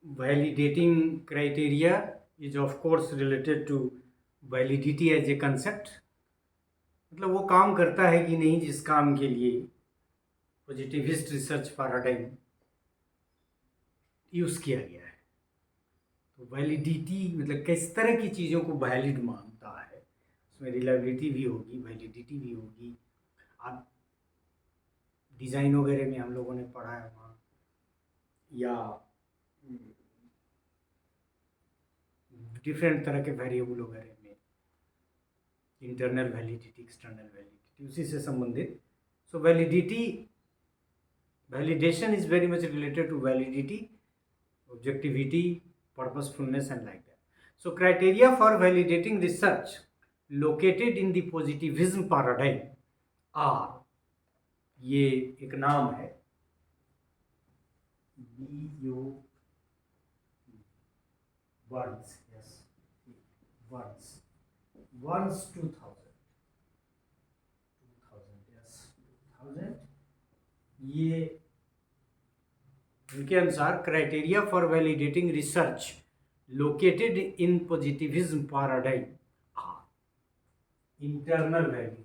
validating criteria is of course related to validity as a concept. मतलब वो काम करता है कि नहीं जिस काम के लिए पॉजिटिविस्ट रिसर्च पैराडाइम यूज़ किया गया है। तो वैलिडिटी मतलब किस तरह की चीज़ों को वैलिड मानता है, उसमें रिलायबिलिटी भी होगी, वैलिडिटी भी होगी। आप डिज़ाइन वगैरह में हम लोगों ने पढ़ा है वहाँ, या डिफरेंट तरह के वेरिएबल वगैरह में इंटरनल वैलिडिटी, एक्सटर्नल वैलिडिटी, उसी से संबंधित। सो validation is very much related to validity, objectivity, purposefulness and like that. So criteria for validating research located in the positivism paradigm are, ये एक नाम है, Burns, yes, Burns 2000, yes, 2000। ये इनके अनुसार criteria for validating research located in positivism paradigm are internal validity.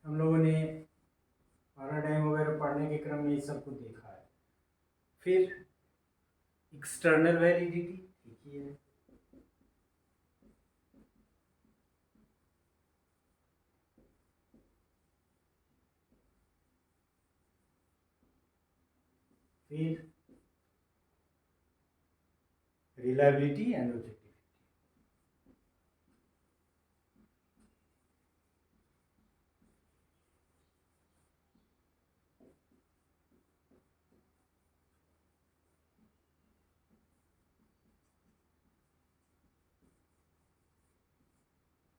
हम लोगों ने पैराडाइम वगैरह पढ़ने के क्रम में ये सब कुछ देखा है। फिर एक्सटर्नल वैलिडिटी देखिए, फिर रिलायबिलिटी एंड ऑब्जेक्टिविटी।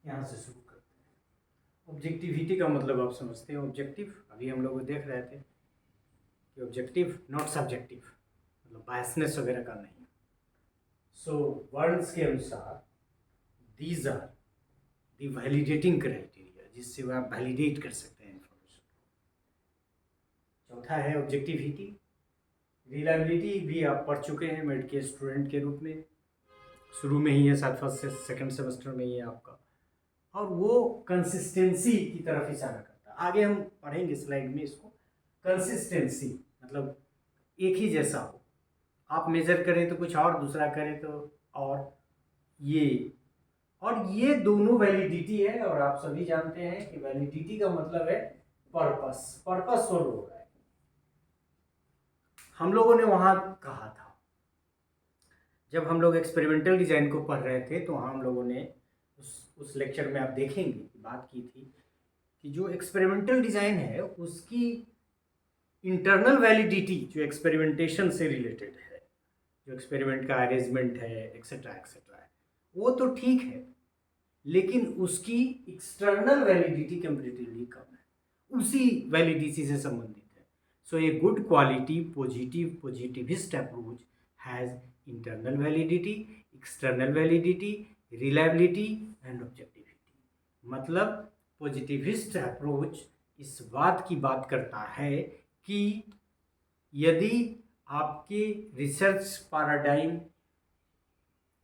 यहाँ से शुरू करते हैं। ऑब्जेक्टिविटी का मतलब आप समझते हैं, ऑब्जेक्टिव अभी हम लोग देख रहे थे कि ऑब्जेक्टिव नॉट सब्जेक्टिव, मतलब बायसनेस वगैरह का नहीं। सो वर्ड्स के अनुसार these are the validating criteria, जिससे वो आप वैलिडेट कर सकते हैं इंफॉर्मेशन। चौथा है ऑब्जेक्टिविटी। रिलायबिलिटी भी आप पढ़ चुके हैं मेड के स्टूडेंट के रूप में, शुरू में ही है, शायद फर्स्ट से सेकेंड सेमेस्टर में ही है आपका, और वो कंसिस्टेंसी की तरफ इशारा करता है। आगे हम पढ़ेंगे स्लाइड में इसको। कंसिस्टेंसी मतलब एक ही जैसा हो, आप मेजर करें तो कुछ और, दूसरा करें तो और ये दोनों वैलिडिटी है। और आप सभी जानते हैं कि वैलिडिटी का मतलब है पर्पस और हो रहा है। हम लोगों ने वहां कहा था, जब हम लोग एक्सपेरिमेंटल डिजाइन को पढ़ रहे थे, तो हम लोगों ने उस लेक्चर में आप देखेंगे बात की थी कि जो एक्सपेरिमेंटल डिजाइन है उसकी इंटरनल वैलिडिटी जो एक्सपेरिमेंटेशन से रिलेटेड है, जो एक्सपेरिमेंट का अरेंजमेंट है एक्सेट्रा एक्सेट्रा है, वो तो ठीक है, लेकिन उसकी एक्सटर्नल वैलिडिटी कंपैरेटिवली कम है, उसी वैलिडिटी से संबंधित है। So a good quality positivist approach has internal validity, external validity, reliability and objectivity. मतलब पॉजिटिविस्ट अप्रोच इस बात की बात करता है कि यदि आपके रिसर्च पैराडाइम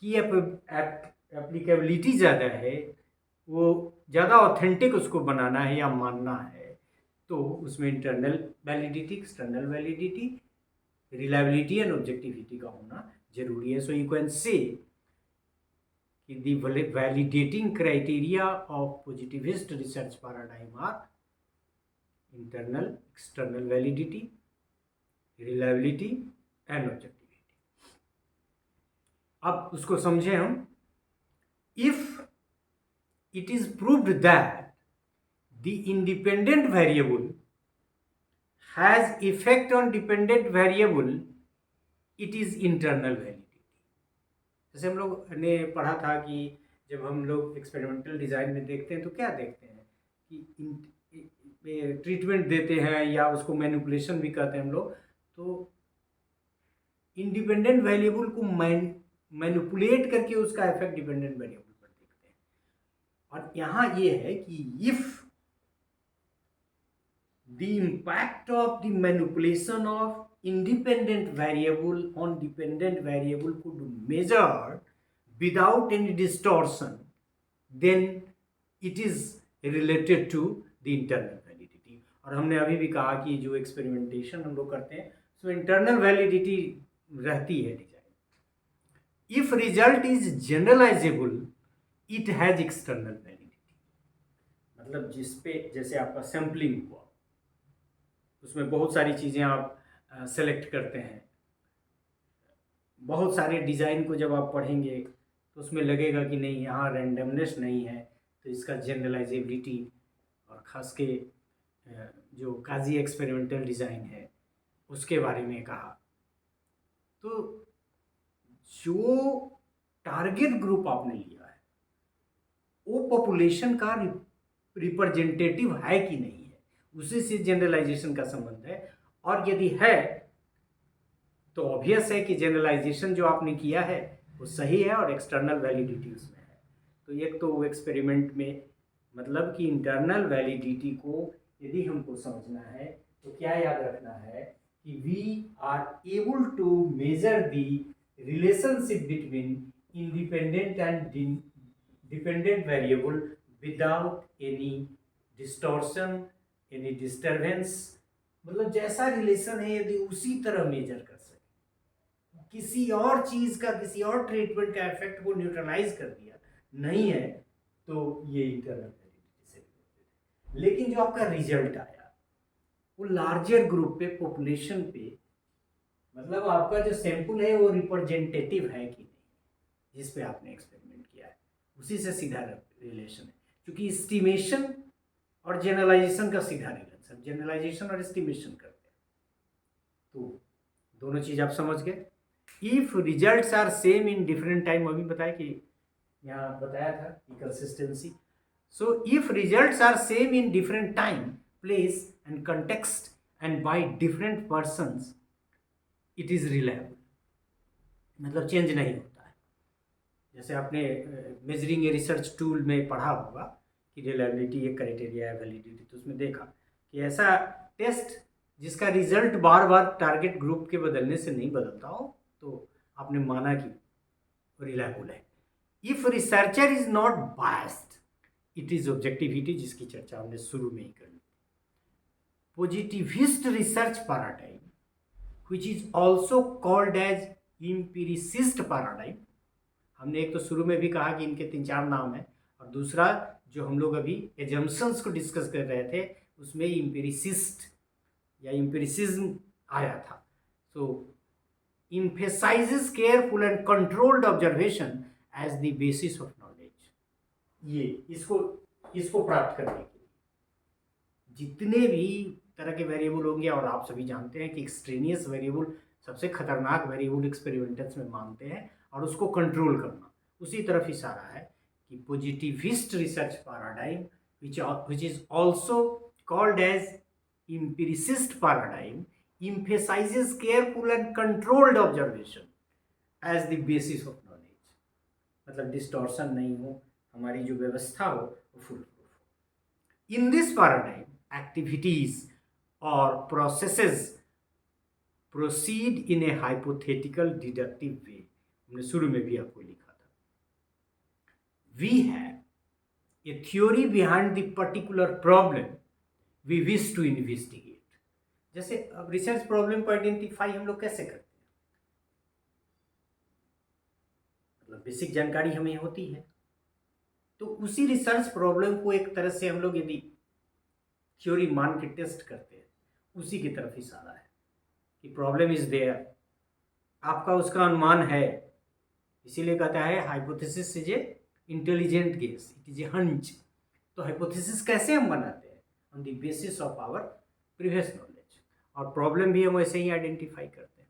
की एप्लीकेबिलिटी ज़्यादा है, वो ज़्यादा ऑथेंटिक उसको बनाना है या मानना है, तो उसमें internal validity, external validity, reliability and objectivity का होना जरूरी है। So you can say the validating criteria of positivist research paradigm are internal, external validity, reliability and objectivity. अब उसको समझे हम। If it is proved that the independent variable has effect on dependent variable, it is internal validity. जैसे हम लोग ने पढ़ा था कि जब हम लोग एक्सपेरिमेंटल डिज़ाइन में देखते हैं तो क्या देखते हैं कि ट्रीटमेंट देते हैं या उसको मैनिपुलेशन भी कहते हैं हम लोग, तो इंडिपेंडेंट वेरिएबल को मैनिपुलेट करके उसका इफेक्ट डिपेंडेंट वेरिएबल पर देखते हैं। और यहाँ ये है कि if the impact of the manipulation of independent variable on dependent variable could be measured without any distortion, then it is related to the internal validity. और हमने अभी भी कहा कि जो एक्सपेरिमेंटेशन हम लोग करते हैं उसमें इंटरनल वैलिडिटी रहती है design. If result is generalisable it has external validity. मतलब जिस पे जैसे आपका सैम्पलिंग हुआ उसमें बहुत सारी चीज़ें आप सेलेक्ट करते हैं, बहुत सारे डिज़ाइन को जब आप पढ़ेंगे तो उसमें लगेगा कि नहीं यहाँ रैंडमनेस नहीं है, तो इसका जनरलाइजेबिलिटी और ख़ास के जो काजी एक्सपेरिमेंटल डिज़ाइन है उसके बारे में कहा. तो जो टारगेट ग्रुप आपने लिया है वो पॉपुलेशन का रिप्रेजेंटेटिव है कि नहीं है, उसी से जनरलाइजेशन का संबंध है. और यदि है तो ऑब्वियस है कि जनरलाइजेशन जो आपने किया है वो सही है और एक्सटर्नल वैलिडिटी उसमें है. तो एक तो एक्सपेरिमेंट में मतलब कि इंटरनल वैलिडिटी को यदि हमको समझना है तो क्या याद रखना है कि we are able to measure the relationship between independent and dependent variable without any distortion, any disturbance. मतलब जैसा रिलेशन है यदि उसी तरह मेजर कर सके, किसी और चीज़ का किसी और ट्रीटमेंट का इफेक्ट को न्यूट्रलाइज कर दिया नहीं है, तो ये इंटरनल वैलिडिटी से रिलेटेड है. लेकिन जो आपका रिजल्ट आया वो लार्जर ग्रुप पे, पॉपुलेशन पे, मतलब आपका जो सैंपल है वो रिप्रेजेंटेटिव है कि नहीं जिस पे आपने एक्सपेरिमेंट किया है, उसी से सीधा रिलेशन है. क्योंकि एस्टिमेशन और जनरलाइजेशन का सीधा रिलेशन, जनरलाइजेशन और एस्टिमेशन करते हैं. तो दोनों चीज़ आप समझ गए. If results are same in different time, अभी बताया कि यहाँ बताया था कि consistency. So if results are same in different time, place and context and by different persons, it is reliable. मतलब चेंज नहीं होता है. जैसे आपने मेजरिंग ए रिसर्च टूल में पढ़ा होगा कि रिलायबिलिटी एक क्राइटेरिया है, वैलिडिटी, तो उसमें देखा कि ऐसा टेस्ट जिसका रिजल्ट बार बार टारगेट ग्रुप के बदलने से नहीं बदलता हो तो आपने माना कि रिलायबल है. If researcher is not biased, it is objectivity, जिसकी चर्चा हमने शुरू में ही कर ली. Positivist research paradigm which is also called as empiricist paradigm. हमने एक तो शुरू में भी कहा कि इनके 3-4 नाम हैं, और दूसरा जो हम लोग अभी एजम्पशंस को डिस्कस कर रहे थे उसमें एम्पिरिसिस्ट या एम्पिरिसिज्म आया था. सो emphasizes careful and controlled observation as the basis of knowledge. ये इसको प्राप्त करने के लिए जितने भी तरह के वेरिएबल होंगे, और आप सभी जानते हैं कि एक्सट्रेनियस वेरिएबल सबसे खतरनाक वेरिएबल एक्सपेरिमेंटल्स में मानते हैं, और उसको कंट्रोल करना उसी तरफ इशारा है कि positivist research paradigm which is also called as empiricist paradigm emphasizes careful and controlled observation as the basis of knowledge. मतलब डिस्टॉर्शन नहीं हो, हमारी जो व्यवस्था हो वो फुल प्रूफ हो. इन दिस पैराडाइम एक्टिविटीज और processes proceed in a hypothetical deductive way. हमने शुरू में भी आपको लिखा था. We have a theory behind the particular problem we wish to investigate. जैसे अब रिसर्च प्रॉब्लम को आइडेंटिफाई हम लोग कैसे करते हैं, मतलब बेसिक जानकारी हमें होती है, तो उसी रिसर्च प्रॉब्लम को एक तरह से हम लोग यदि थ्योरी मान के टेस्ट करते हैं, उसी की तरफ इशारा है कि प्रॉब्लम इज देयर, आपका उसका अनुमान है, इसीलिए कहता है hypothesis is a intelligent guess, it is a hunch. तो हाइपोथेसिस कैसे हम बनाते हैं, on the basis of our previous knowledge, और प्रॉब्लम भी हम वैसे ही आइडेंटिफाई करते हैं.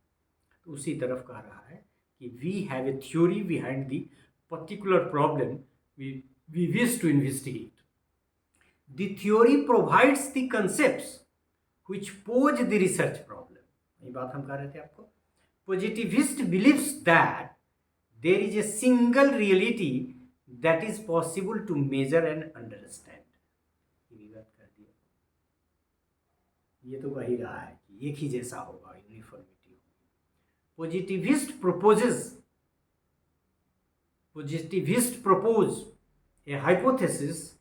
तो उसी तरफ कह रहा है कि we have a theory behind the particular problem we wish to investigate. The theory provides the concepts which pose the research problem. ये बात हम कह रहे थे आपको. Positivist believes that there is a single reality that is possible to measure and understand. ये भी बात कर दिया, ये तो कह ही रहा है कि एक ही जैसा होगा, यूनिफॉर्मिटी होगी। Positivists propose a hypothesis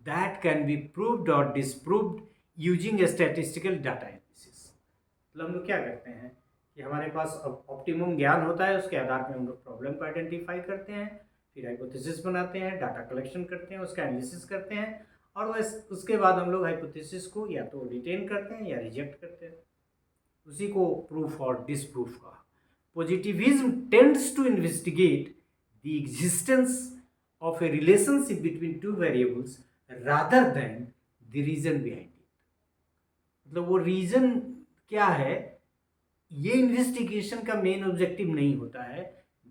that can be proved or disproved using a statistical data analysis। मतलब हम लोग क्या करते हैं कि हमारे पास ऑप्टिमम ज्ञान होता है, उसके आधार पर हम लोग प्रॉब्लम को आइडेंटिफाई करते हैं, फिर हाइपोथेसिस बनाते हैं, डाटा कलेक्शन करते हैं, उसका एनालिसिस करते हैं, और वह उसके बाद हम लोग हाइपोथेसिस को या तो रिटेन करते हैं या रिजेक्ट करते हैं। उसी को प्रूफ और डिसप्रूफ का। Positivism tends to investigate the existence of a relationship between two variables rather than the reason behind it। मतलब वो रीजन क्या है, ये इन्वेस्टिगेशन का मेन ऑब्जेक्टिव नहीं होता है।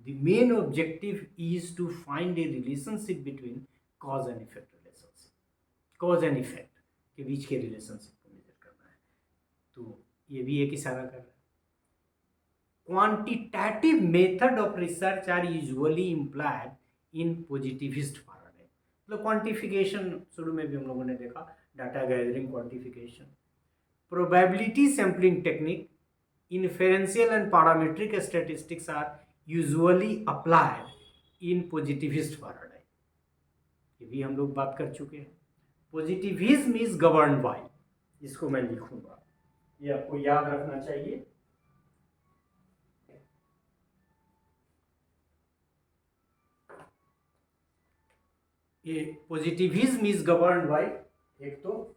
The main objective is to find a relationship between cause and effect relationship, cause and effect के बीच के रिलेशनशिप को मेजर करना है। तो ये भी एक इशारा कर रहा है। Quantitative method of research are usually employed in positivist paradigm। मतलब क्वांटिफिकेशन शुरू में भी हम लोगों ने देखा, data gathering, quantification, probability sampling technique, inferential and parametric statistics are usually applied in positivist paradigm. ये भी हम लोग बात कर चुके हैं। पॉजिटिविज्म इज गवर्न्ड बाय, इसको मैं लिखूंगा, ये आपको याद रखना चाहिए। ये पॉजिटिविज्म इज गवर्न्ड बाय, एक तो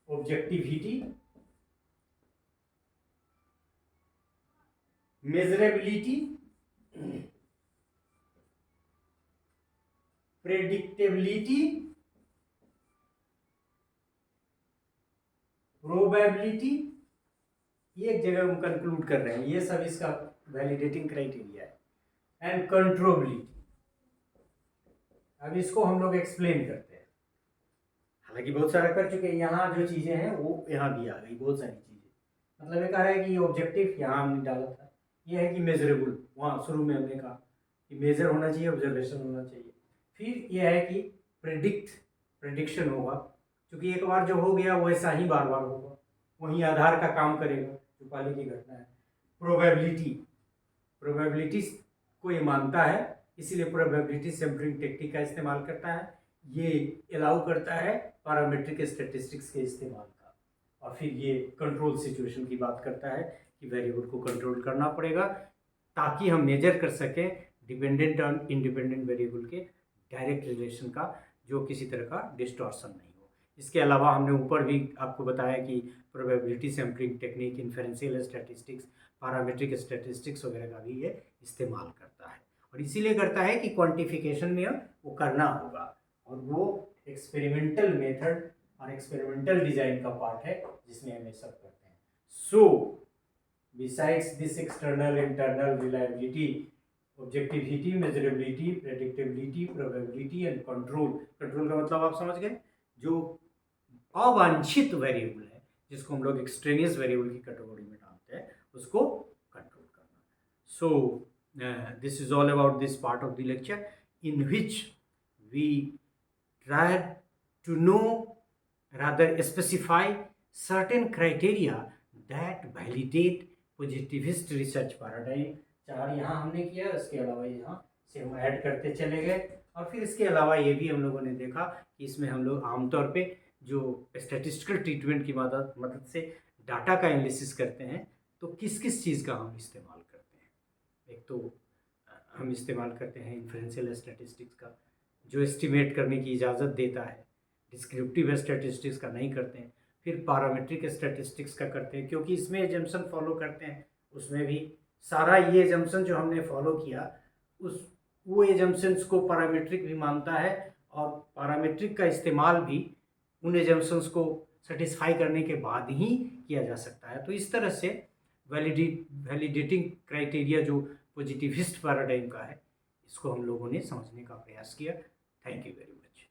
ऑब्जेक्टिविटी, मेजरेबिलिटी, प्रेडिक्टेबिलिटी, प्रोबेबिलिटी, ये एक जगह हम कंक्लूड कर रहे हैं, ये सब इसका वैलिडेटिंग क्राइटेरिया है, एंड कंट्रोबिलिटी। अब इसको हम लोग एक्सप्लेन करते हैं, हालांकि बहुत सारा कर चुके हैं, यहाँ जो चीज़ें हैं वो यहाँ भी आ गई, बहुत सारी चीज़ें। मतलब ये कह रहा है कि ये ऑब्जेक्टिव यहाँ हमने डाला था, ये है कि मेजरेबल, वहाँ शुरू में हमने कहा कि मेजर होना चाहिए, ऑब्जर्वेशन होना चाहिए। फिर ये है कि प्रेडिक्शन होगा, क्योंकि एक बार जो हो गया वैसा ही बार बार होगा, वहीं आधार का काम करेगा जो पहले की घटना है। प्रोबेबिलिटी को ये मानता है, इसीलिए प्रोबेबिलिटी सैम्पलिंग टेक्निक का इस्तेमाल करता है। ये अलाउ करता है पैरामीट्रिक स्टैटिस्टिक्स के इस्तेमाल का। और फिर ये कंट्रोल सिचुएशन की बात करता है कि वेरिएबल को कंट्रोल करना पड़ेगा ताकि हम मेजर कर सकें डिपेंडेंट और इंडिपेंडेंट वेरिएबल के डायरेक्ट रिलेशन का, जो किसी तरह का डिस्टॉर्शन नहीं हो। इसके अलावा हमने ऊपर भी आपको बताया कि probability sampling technique, inferential statistics, parametric statistics वगैरह का भी ये इस्तेमाल करता है। और इसीलिए करता है कि क्वांटिफिकेशन में वो करना होगा, और वो एक्सपेरिमेंटल मेथड और एक्सपेरिमेंटल डिजाइन का पार्ट है जिसमें हम ये सब करते हैं। So besides this external internal reliability, objectivity, measurability, predictability, probability and control. Control का मतलब आप समझ गए, जो अवांछित वेरिएबल है जिसको हम लोग एक्सट्रेनियस वेरिएबल की कैटेगरी में डालते हैं, उसको कंट्रोल करना। सो this is all about this part of the lecture, in which we tried to know, rather specify certain criteria that validate positivist research paradigm। 4 यहाँ हमने किया, इसके अलावा यहाँ से हम ऐड करते चले गए। और फिर इसके अलावा ये भी हम लोगों ने देखा कि इसमें हम लोग आमतौर पे जो स्टैटिस्टिकल ट्रीटमेंट की मदद से डाटा का एनालिसिस करते हैं, तो किस किस चीज़ का हम इस्तेमाल करते हैं। एक तो हम इस्तेमाल करते हैं इन्फेरेंशियल स्टैटिस्टिक्स का, जो एस्टिमेट करने की इजाज़त देता है। डिस्क्रिप्टिव स्टैटिस्टिक्स का नहीं करते हैं। फिर पैरामीट्रिक स्टैटिस्टिक्स का करते हैं, क्योंकि इसमें एजम्पशन फॉलो करते हैं, उसमें भी सारा ये एजम्पशन जो हमने फॉलो किया, वो एजम्पशंस को पैरामीट्रिक भी मानता है, और पैरामीट्रिक का इस्तेमाल भी उन एजम्पशंस को सेटिस्फाई करने के बाद ही किया जा सकता है। तो इस तरह से वैलिडेटिंग क्राइटेरिया जो पॉजिटिविस्ट पैराडाइम का है, इसको हम लोगों ने समझने का प्रयास किया। Thank you very much.